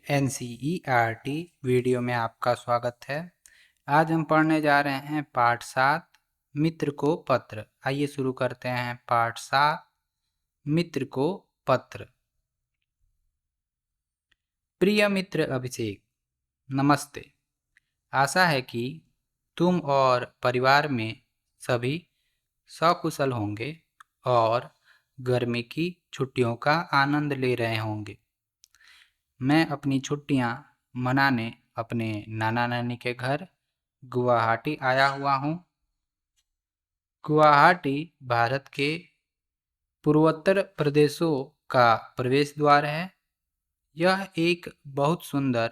NCERT video में आपका स्वागत है। आज हम पढ़ने जा रहे हैं पाठ 7 मित्र को पत्र। आइए शुरू करते हैं पाठ 7 मित्र को पत्र। प्रिय मित्र अभिषेक, नमस्ते। आशा है कि तुम और परिवार में सभी सकुशल होंगे और गर्मी की छुट्टियों का आनंद ले रहे होंगे। मैं अपनी छुट्टियां मनाने अपने नाना नानी के घर गुवाहाटी आया हुआ हूँ। गुवाहाटी भारत के पूर्वोत्तर प्रदेशों का प्रवेश द्वार है। यह एक बहुत सुंदर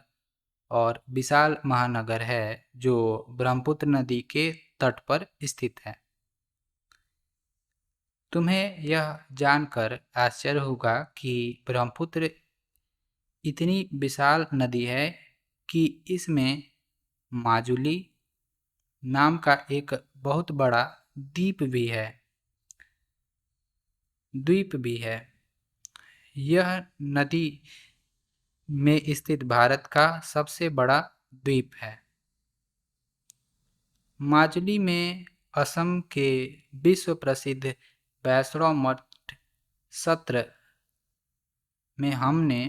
और विशाल महानगर है जो ब्रह्मपुत्र नदी के तट पर स्थित है। तुम्हें यह जानकर आश्चर्य होगा कि ब्रह्मपुत्र इतनी विशाल नदी है कि इसमें माजुली नाम का एक बहुत बड़ा द्वीप भी है। यह नदी में स्थित भारत का सबसे बड़ा द्वीप है। माजुली में असम के विश्व प्रसिद्ध वैष्णव मठ सत्र में हमने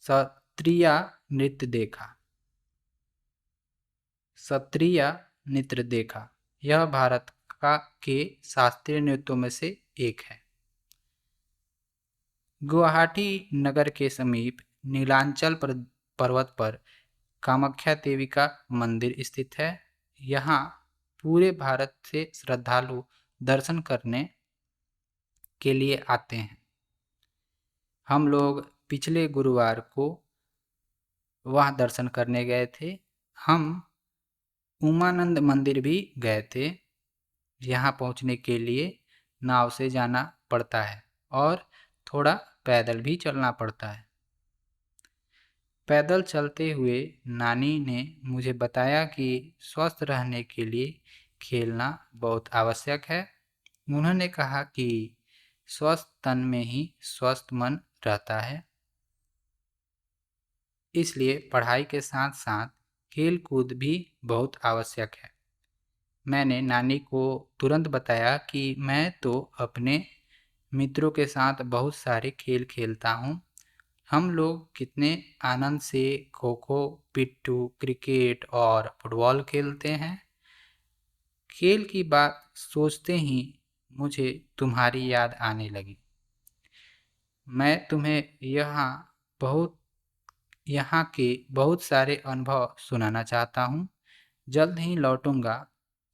सत्रिय नृत्य देखा। यह भारत के शास्त्रीय नृत्यों में से एक है। गुवाहाटी नगर के समीप नीलांचल पर्वत पर कामाख्या देवी का मंदिर स्थित है। यहाँ पूरे भारत से श्रद्धालु दर्शन करने के लिए आते हैं। हम लोग पिछले गुरुवार को वहाँ दर्शन करने गए थे। हम उमानंद मंदिर भी गए थे। यहाँ पहुँचने के लिए नाव से जाना पड़ता है और थोड़ा पैदल भी चलना पड़ता है। पैदल चलते हुए नानी ने मुझे बताया कि स्वस्थ रहने के लिए खेलना बहुत आवश्यक है। उन्होंने कहा कि स्वस्थ तन में ही स्वस्थ मन रहता है, इसलिए पढ़ाई के साथ साथ खेल कूद भी बहुत आवश्यक है। मैंने नानी को तुरंत बताया कि मैं तो अपने मित्रों के साथ बहुत सारे खेल खेलता हूँ। हम लोग कितने आनंद से खो खो, पिट्ठू, क्रिकेट और फुटबॉल खेलते हैं। खेल की बात सोचते ही मुझे तुम्हारी याद आने लगी। मैं तुम्हें यहाँ के बहुत सारे अनुभव सुनाना चाहता हूँ। जल्द ही लौटूंगा।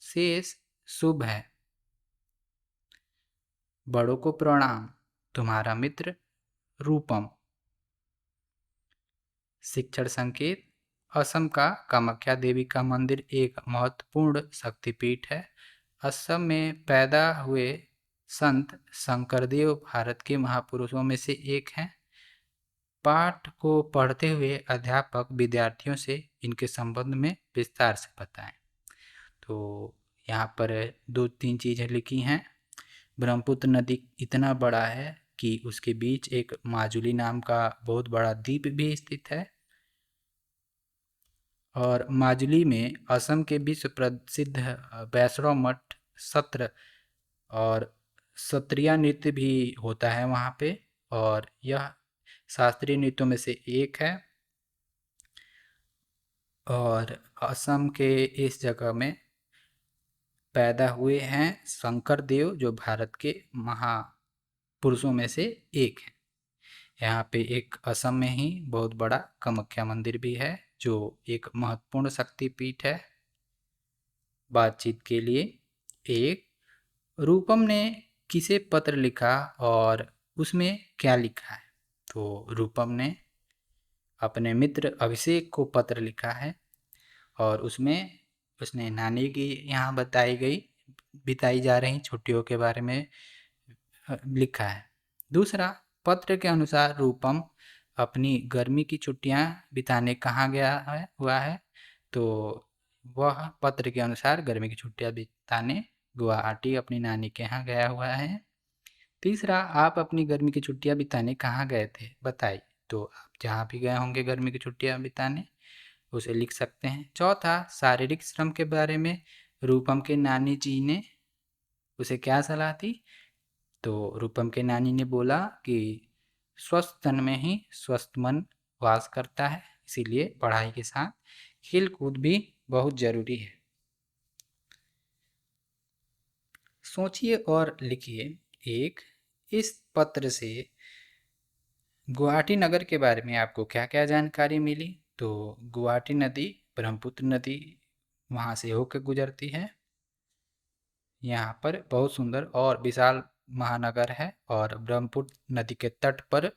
शेष शुभ है। बड़ों को प्रणाम। तुम्हारा मित्र रूपम। शिक्षण संकेत। असम का कामाख्या देवी का मंदिर एक महत्वपूर्ण शक्तिपीठ है। असम में पैदा हुए संत शंकरदेव भारत के महापुरुषों में से एक हैं। पाठ को पढ़ते हुए अध्यापक विद्यार्थियों से इनके संबंध में विस्तार से बताएं। तो यहाँ पर 2-3 चीज़ें लिखी हैं। ब्रह्मपुत्र नदी इतना बड़ा है कि उसके बीच एक माजुली नाम का बहुत बड़ा द्वीप भी स्थित है। और माजुली में असम के विश्व प्रसिद्ध वैष्णव मठ सत्र और सत्रिया नृत्य भी होता है वहाँ पे, और यह शास्त्रीय नृत्यों में से एक है। और असम के इस जगह में पैदा हुए हैं शंकर देव, जो भारत के महापुरुषों में से एक है। यहाँ पे एक असम में ही बहुत बड़ा कामाख्या मंदिर भी है, जो एक महत्वपूर्ण शक्तिपीठ है। बातचीत के लिए एक रूपम ने किसे पत्र लिखा और उसमें क्या लिखा है? तो रूपम ने अपने मित्र अभिषेक को पत्र लिखा है और उसमें उसने नानी की यहाँ बिताई जा रही छुट्टियों के बारे में लिखा है। दूसरा, पत्र के अनुसार रूपम अपनी गर्मी की छुट्टियां बिताने कहाँ हुआ है? तो वह पत्र के अनुसार गर्मी की छुट्टियां बिताने गुवाहाटी अपनी नानी के यहाँ गया हुआ है। तीसरा, आप अपनी गर्मी की छुट्टियां बिताने कहाँ गए थे, बताइए। तो आप जहाँ भी गए होंगे गर्मी की छुट्टियां बिताने, उसे लिख सकते हैं। चौथा, शारीरिक श्रम के बारे में रूपम के नानी जी ने उसे क्या सलाह दी। तो रूपम के नानी ने बोला कि स्वस्थ तन में ही स्वस्थ मन वास करता है, इसीलिए पढ़ाई के साथ खेल कूद भी बहुत जरूरी है। सोचिए और लिखिए। एक, इस पत्र से गुवाहाटी नगर के बारे में आपको क्या क्या जानकारी मिली। तो गुवाहाटी नदी ब्रह्मपुत्र नदी वहाँ से होकर गुजरती है। यहाँ पर बहुत सुंदर और विशाल महानगर है और ब्रह्मपुत्र नदी के तट पर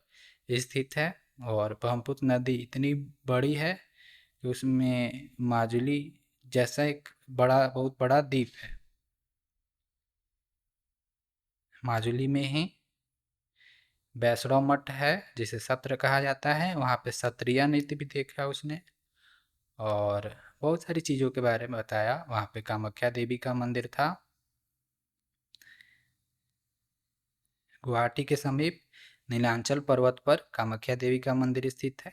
स्थित है। और ब्रह्मपुत्र नदी इतनी बड़ी है कि उसमें माजुली जैसा एक बहुत बड़ा द्वीप है। माजुली में ही वैष्णव मठ है जिसे सत्र कहा जाता है, वहाँ पे सत्रिया नृत्य भी देखा उसने। और बहुत सारी चीज़ों के बारे में बताया। वहाँ पे कामाख्या देवी का मंदिर था। गुवाहाटी के समीप नीलांचल पर्वत पर कामाख्या देवी का मंदिर स्थित है।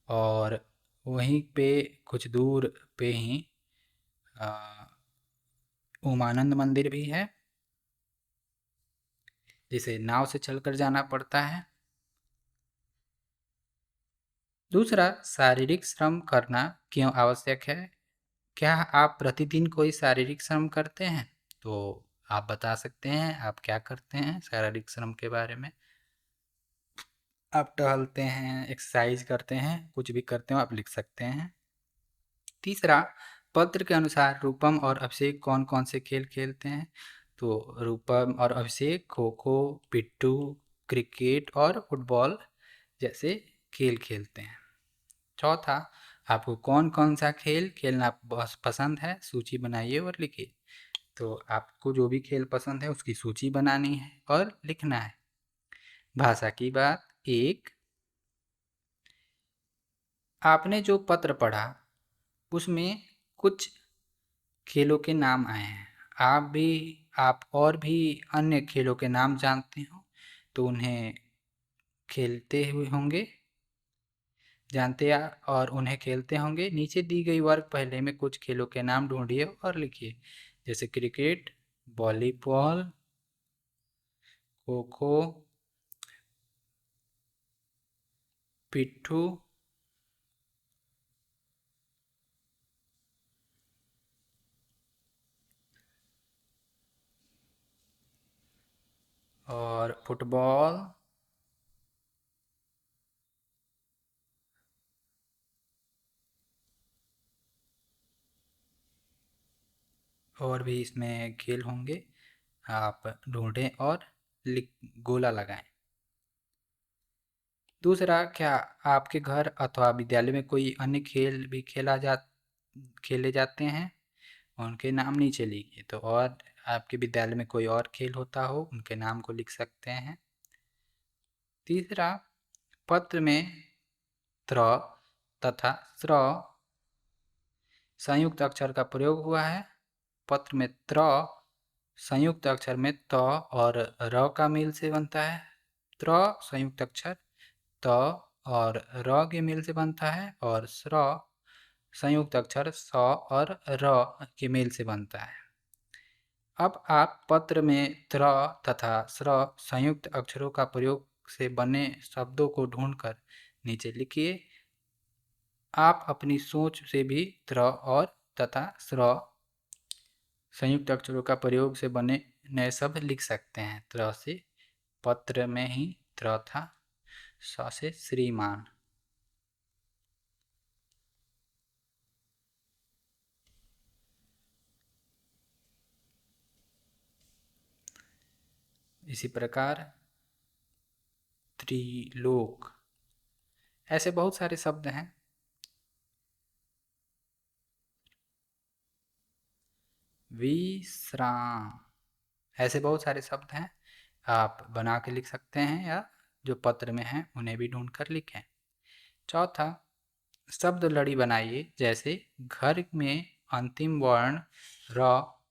और वहीं पे कुछ दूर पे ही उमानंद मंदिर भी है, जिसे नाव से चलकर जाना पड़ता है। दूसरा, शारीरिक श्रम करना क्यों आवश्यक है। क्या आप प्रतिदिन कोई शारीरिक श्रम करते हैं। तो आप बता सकते हैं आप क्या करते हैं शारीरिक श्रम के बारे में। आप टहलते हैं, एक्सरसाइज करते हैं, कुछ भी करते हो आप लिख सकते हैं। तीसरा, पत्र के अनुसार रूपम और अभिषेक कौन कौन से खेल खेलते हैं। तो रूपम और अभिषेक खो खो, पिट्ठू, क्रिकेट और फुटबॉल जैसे खेल खेलते हैं। चौथा, आपको कौन कौन सा खेल खेलना बहुत पसंद है, सूची बनाइए और लिखिए। तो आपको जो भी खेल पसंद है उसकी सूची बनानी है और लिखना है। भाषा की बात। एक, आपने जो पत्र पढ़ा उसमें कुछ खेलों के नाम आए हैं। आप और भी अन्य खेलों के नाम जानते हो तो उन्हें खेलते हुए होंगे, और उन्हें खेलते होंगे। नीचे दी गई वर्ग पहले में कुछ खेलों के नाम ढूंढिए और लिखिए, जैसे क्रिकेट, वॉलीबॉल, खो खो, पिट्ठू, और फुटबॉल, और भी इसमें खेल होंगे। आप ढूंढें और लिख गोला लगाएं। दूसरा, क्या आपके घर अथवा विद्यालय में कोई अन्य खेल भी खेले जाते हैं। उनके नाम नीचे लिखिए। तो और आपके विद्यालय में कोई और खेल होता हो उनके नाम को लिख सकते हैं। तीसरा, पत्र में त्र तथा स्र संयुक्त अक्षर का प्रयोग हुआ है। पत्र में त्र संयुक्त अक्षर में त और र का मेल से बनता है। त्र संयुक्त अक्षर त और र के मेल से बनता है, और स्र संयुक्त अक्षर स और र के मेल से बनता है। अब आप पत्र में त्र तथा स्र संयुक्त अक्षरों का प्रयोग से बने शब्दों को ढूंढकर नीचे लिखिए। आप अपनी सोच से भी त्र और तथा स्र संयुक्त अक्षरों का प्रयोग से बने नए शब्द लिख सकते हैं। त्र से पत्र में ही त्र था, स से श्रीमान। इसी प्रकार त्रिलोक, ऐसे बहुत सारे शब्द हैं। विश्राम, ऐसे बहुत सारे शब्द हैं। आप बना के लिख सकते हैं या जो पत्र में हैं उन्हें भी ढूंढ कर लिखें। चौथा, शब्द लड़ी बनाइए, जैसे घर में अंतिम वर्ण र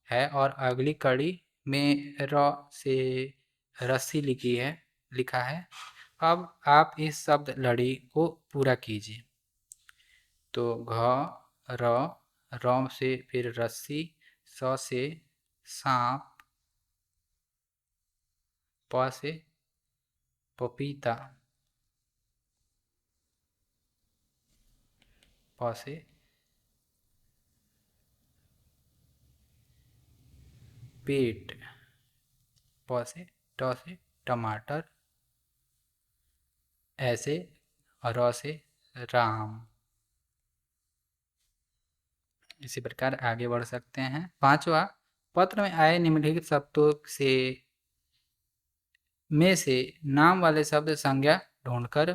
है और अगली कड़ी में र से रस्सी लिखा है। अब आप इस शब्द लड़ी को पूरा कीजिए। तो घ र से फिर रस्सी, स से सांप, प से पपीता, प से पेट, ट से टमाटर, ऐसे र से राम। इसी प्रकार आगे बढ़ सकते हैं। पांचवा, पत्र में आए निम्नलिखित शब्दों में से नाम वाले शब्द संज्ञा ढूंढकर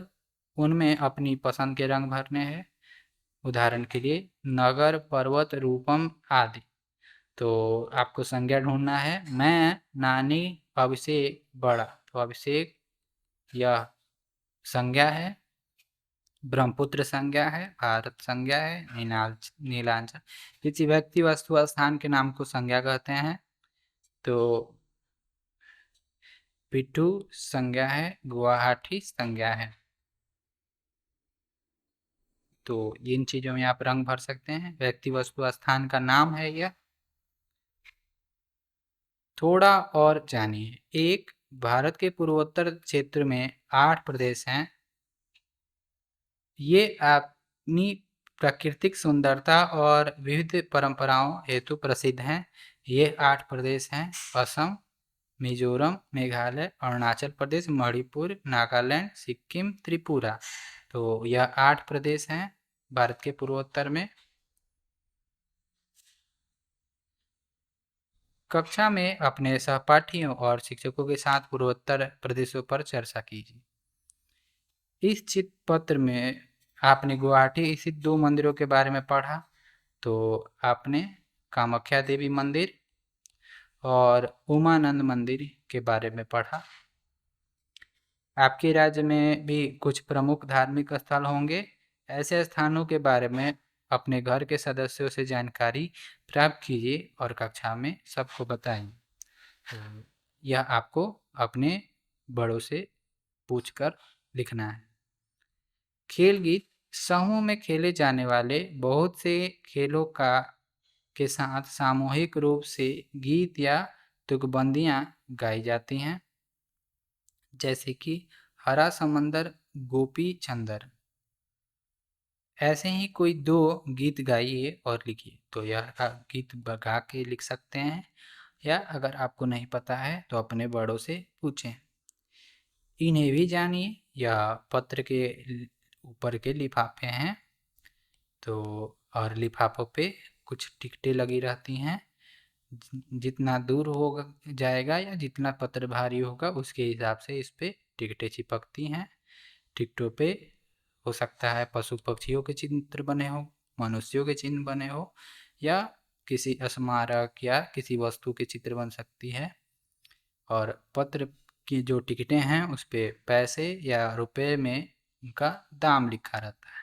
उनमें अपनी पसंद के रंग भरने हैं। उदाहरण के लिए नगर, पर्वत, रूपम आदि। तो आपको संज्ञा ढूंढना है। मैं, नानी, अभिषेक, बड़ा। तो अभिषेक यह संज्ञा है, ब्रह्मपुत्र संज्ञा है, भारत संज्ञा है, नीलांचल किसी व्यक्ति, वस्तु, स्थान के नाम को संज्ञा कहते हैं। तो पिट्ठू संज्ञा है, गुवाहाटी संज्ञा है। तो इन चीजों में आप रंग भर सकते हैं। व्यक्ति, वस्तु, स्थान का नाम है यह। थोड़ा और जानिए। एक, भारत के पूर्वोत्तर क्षेत्र में 8 प्रदेश हैं। ये अपनी प्राकृतिक सुंदरता और विविध परंपराओं हेतु प्रसिद्ध हैं। ये 8 प्रदेश हैं: असम, मिजोरम, मेघालय, अरुणाचल प्रदेश, मणिपुर, नागालैंड, सिक्किम, त्रिपुरा। तो यह 8 प्रदेश हैं भारत के पूर्वोत्तर में। कक्षा में अपने सहपाठियों और शिक्षकों के साथ पूर्वोत्तर प्रदेशों पर चर्चा कीजिए। इस चित्र पत्र में आपने गुवाहाटी स्थित 2 मंदिरों के बारे में पढ़ा। तो आपने कामाख्या देवी मंदिर और उमानंद मंदिर के बारे में पढ़ा। आपके राज्य में भी कुछ प्रमुख धार्मिक स्थल होंगे। ऐसे स्थानों के बारे में अपने घर के सदस्यों से जानकारी प्राप्त कीजिए और कक्षा में सबको बताइए। तो यह आपको अपने बड़ों से पूछकर लिखना है। खेल गीत, समूह में खेले जाने वाले बहुत से खेलों के साथ सामूहिक रूप से गीत या तुकबंदियाँ गाई जाती हैं, जैसे कि हरा समंदर, गोपी चंदर। ऐसे ही कोई 2 गीत गाइए और लिखिए। तो यह गीत गा के लिख सकते हैं, या अगर आपको नहीं पता है तो अपने बड़ों से पूछें। इन्हें भी जानिए। यह पत्र के ऊपर के लिफाफे हैं। तो और लिफाफों पे कुछ टिकटें लगी रहती हैं। जितना दूर होगा जाएगा या जितना पत्र भारी होगा उसके हिसाब से इस पे टिकटें चिपकती हैं। टिकटों पे हो सकता है पशु पक्षियों के चित्र बने हो, मनुष्यों के चिन्ह बने हो, या किसी स्मारक या किसी वस्तु के चित्र बन सकती है। और पत्र की जो टिकटें हैं उस पे पैसे या रुपए में उनका दाम लिखा रहता है।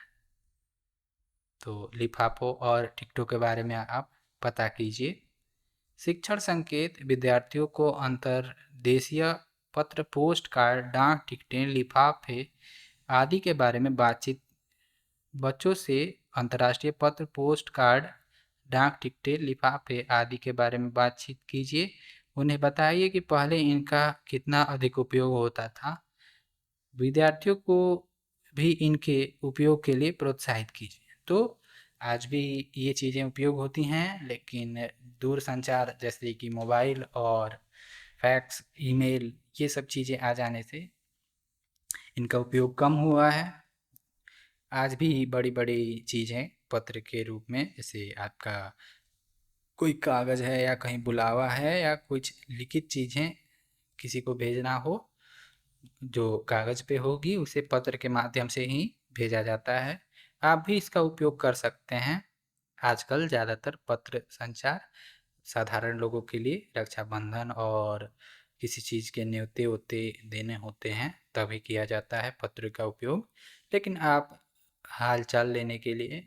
तो लिफाफों और टिकटों के बारे में आप पता कीजिए। शिक्षण संकेत, विद्यार्थियों को अंतर्देशीय पत्र, पोस्ट कार्ड, डाक टिकटें, लिफाफे आदि के बारे में बातचीत। बच्चों से अंतर्राष्ट्रीय पत्र, पोस्ट कार्ड, डाक टिकटें, लिफाफे आदि के बारे में बातचीत कीजिए। उन्हें बताइए कि पहले इनका कितना अधिक उपयोग होता था। विद्यार्थियों को भी इनके उपयोग के लिए प्रोत्साहित कीजिए। तो आज भी ये चीज़ें उपयोग होती हैं, लेकिन दूर संचार जैसे कि मोबाइल और फैक्स, ईमेल, ये सब चीज़ें आ जाने से इनका उपयोग कम हुआ है। आज भी बड़ी बड़ी चीज़ें पत्र के रूप में, जैसे आपका कोई कागज़ है या कहीं बुलावा है या कुछ लिखित चीज़ें किसी को भेजना हो, जो कागज़ पे होगी उसे पत्र के माध्यम से ही भेजा जाता है। आप भी इसका उपयोग कर सकते हैं। आजकल ज़्यादातर पत्र संचार साधारण लोगों के लिए रक्षाबंधन और किसी चीज़ के न्योते-वोते देने होते हैं तभी किया जाता है पत्र का उपयोग। लेकिन आप हाल चाल लेने के लिए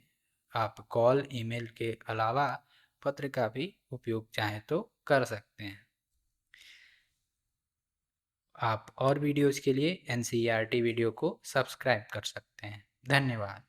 आप कॉल, ईमेल के अलावा पत्र का भी उपयोग चाहें तो कर सकते हैं। आप और वीडियोज़ के लिए NCERT वीडियो को सब्सक्राइब कर सकते हैं। धन्यवाद।